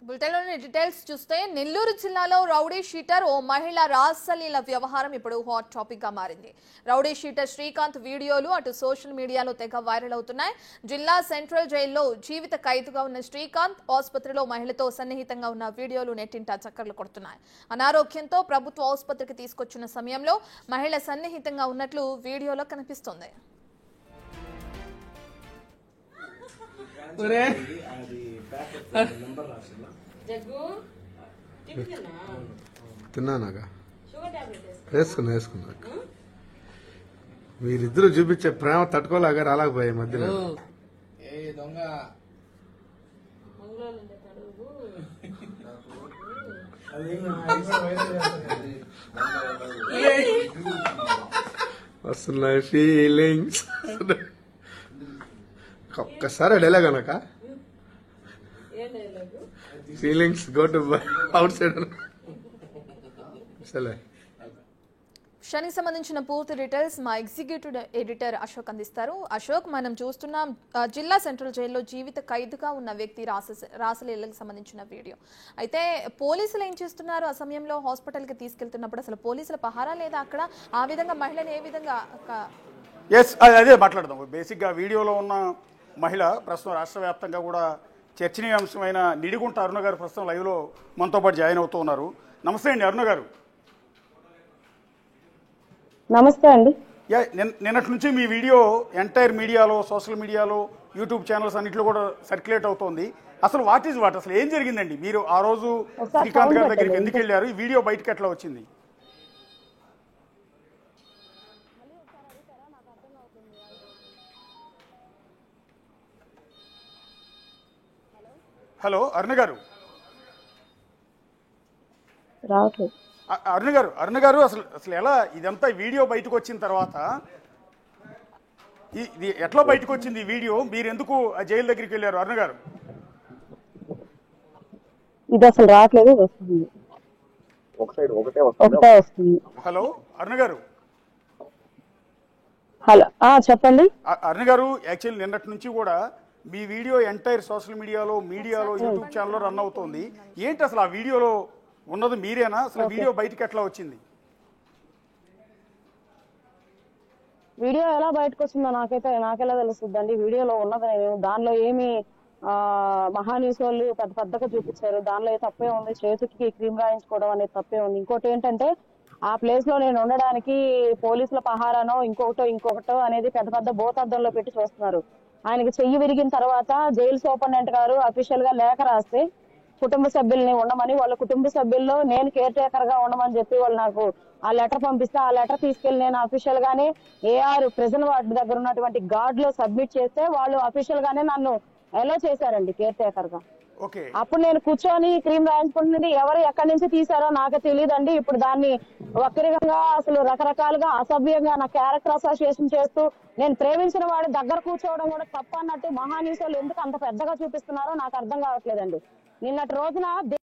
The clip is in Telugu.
బులెటిన్లోని డీటెయిల్స్ చూస్తే నెల్లూరు జిల్లాలో రౌడీ షీటర్ ఓ మహిళ రాసలీల వ్యవహారం ఇప్పుడు హాట్ టాపిక్ గా మారింది. రౌడీ షీటర్ శ్రీకాంత్ వీడియోలు అటు సోషల్ మీడియాలో తెగ వైరల్ అవుతున్నాయి. జిల్లా సెంట్రల్ జైల్లో జీవిత ఖైదుగా ఉన్న శ్రీకాంత్ ఆసుపత్రిలో మహిళతో సన్నిహితంగా ఉన్న వీడియోలు నెట్టింట చక్కర్లు కొడుతున్నాయి. అనారోగ్యంతో ప్రభుత్వ ఆసుపత్రికి తీసుకొచ్చిన సమయంలో మహిళ సన్నిహితంగా ఉన్నట్లు వీడియోలో కనిపిస్తోంది. తిన్నానాగా వేసుకున్నాక మీరిద్దరు చూపించే ప్రేమ తట్టుకోలేక రాలేకపోయాయి మధ్యలో. వస్తున్నాయి ఫీలింగ్స్. ఒక్కసారి డైలాగ్ అనక feelings go to out side. శనికి సంబంధించిన పూర్తి డీటెయిల్స్ మా ఎగ్జిక్యూటివ్ ఎడిటర్ అశోక్ అందిస్తారు. అశోక్, మనం చూస్తున్నాం జిల్లా సెంట్రల్ జైల్లో జీవిత ఖైదుగా ఉన్న వ్యక్తి రాసలీలకు సంబంధించిన వీడియో. అయితే పోలీసులు ఏం చేస్తున్నారు? ఆ సమయంలో హాస్పిటల్కి తీసుకెళ్తున్నప్పుడు అసలు పోలీసుల పహారా లేదా అక్కడ? ఆ విధంగా మహిళని ఏ విధంగా? అదే మాట్లాడదాం. బేసిక్గా వీడియోలో ఉన్న మహిళ ప్రస్తుతం రాష్ట్ర వ్యాప్తంగా కూడా చర్చనీయాంశమైన నిడిగుంట అరుణ గారు ప్రస్తుతం లైవ్లో మనతో పాటు జాయిన్ అవుతూ ఉన్నారు. నమస్తే అండి అరుణ గారు. నమస్తే అండి. నిన్నటి నుంచి మీ వీడియో ఎంటైర్ మీడియాలో, సోషల్ మీడియాలో, యూట్యూబ్ ఛానల్స్ అన్నింటిలో కూడా సర్క్యులేట్ అవుతోంది. అసలు వాట్ అసలు ఏం జరిగిందండి? మీరు ఆ రోజు శ్రీకాంత్ గారి దగ్గరికి ఎందుకు వెళ్ళారు? ఈ వీడియో బయటకు ఎట్లా వచ్చింది? హలో అరుణ గారు. అరుణ గారు అసలు ఎలా ఇదంతా వీడియో బయటకు వచ్చిన తర్వాత ఇది ఎట్లా బయటకు వచ్చింది ఈ వీడియో? మీరు ఎందుకు ఆ జైలు దగ్గరికి వెళ్ళారు అరుణ గారు? ఇది అసలు రావట్లేదు, వస్తుంది. హలో అరుణ గారు. హలో చెప్పండి. అరుణ గారు, యాక్చువల్లీ నిన్నటి నుంచి కూడా మీ వీడియో ఎంటైర్ సోషల్ మీడియాలో, యూట్యూబ్ ఛానల్లో రన్ అవుతోంది. ఏంటి అసలు ఆ వీడియోలో ఉన్నది మీరేనా? అసలు వీడియో బయటకు ఎట్లా వచ్చింది? వీడియో ఎలా బయటకు వస్తుందో నాకెలా తెలుస్తుందండి? వీడియోలో ఉన్నది నేను. దానిలో ఏమి మహాన్యూస్ వాళ్ళు పెద్దగా చూపించారు. దానిలో తప్పే ఉంది. చేతికి క్రీమ్ రాయించుకోవడం అనేది తప్పే ఉంది. ఇంకోటి ఏంటంటే ఆ ప్లేస్ లో నేను ఉండడానికి పోలీసుల పహారానో ఇంకొకటో అనేది పెద్ద భూతద్దంలో పెట్టి చూస్తున్నారు. ఆయనకి చెయ్యి విరిగిన తర్వాత జైలు సూపరింటెండెంట్ గారు అఫీషియల్ గా లేఖ రాస్తే కుటుంబ సభ్యుల్ని ఉండమని, వాళ్ళ కుటుంబ సభ్యుల్లో నేను కేర్ టేకర్ గా ఉండమని చెప్పి వాళ్ళు నాకు ఆ లెటర్ పంపిస్తే, ఆ లెటర్ తీసుకెళ్లి నేను అఫీషియల్ గానే ఏఆర్ ప్రిజన్ వార్డ్ దగ్గర ఉన్నటువంటి గార్డ్ లో సబ్మిట్ చేస్తే వాళ్ళు అఫీషియల్ గానే నన్ను అలో చేశారండి కేర్ టేకర్ గా. అప్పుడు నేను కూర్చొని క్రీమ్ రాయించుకుంటున్నది ఎవరు ఎక్కడి నుంచి తీశారో నాకు తెలియదండి. ఇప్పుడు దాన్ని వక్రీయంగా అసలు రకరకాలుగా అసభ్యంగా నా క్యారెక్టర్ అసోసియేషన్ చేస్తూ నేను ప్రేమించిన వాడి దగ్గర కూర్చోవడం కూడా తప్ప అన్నట్టు మహాన్యూస్ వాళ్ళు ఎందుకు అంత పెద్దగా చూపిస్తున్నారో నాకు అర్థం కావట్లేదండి. నిన్నటి రోజున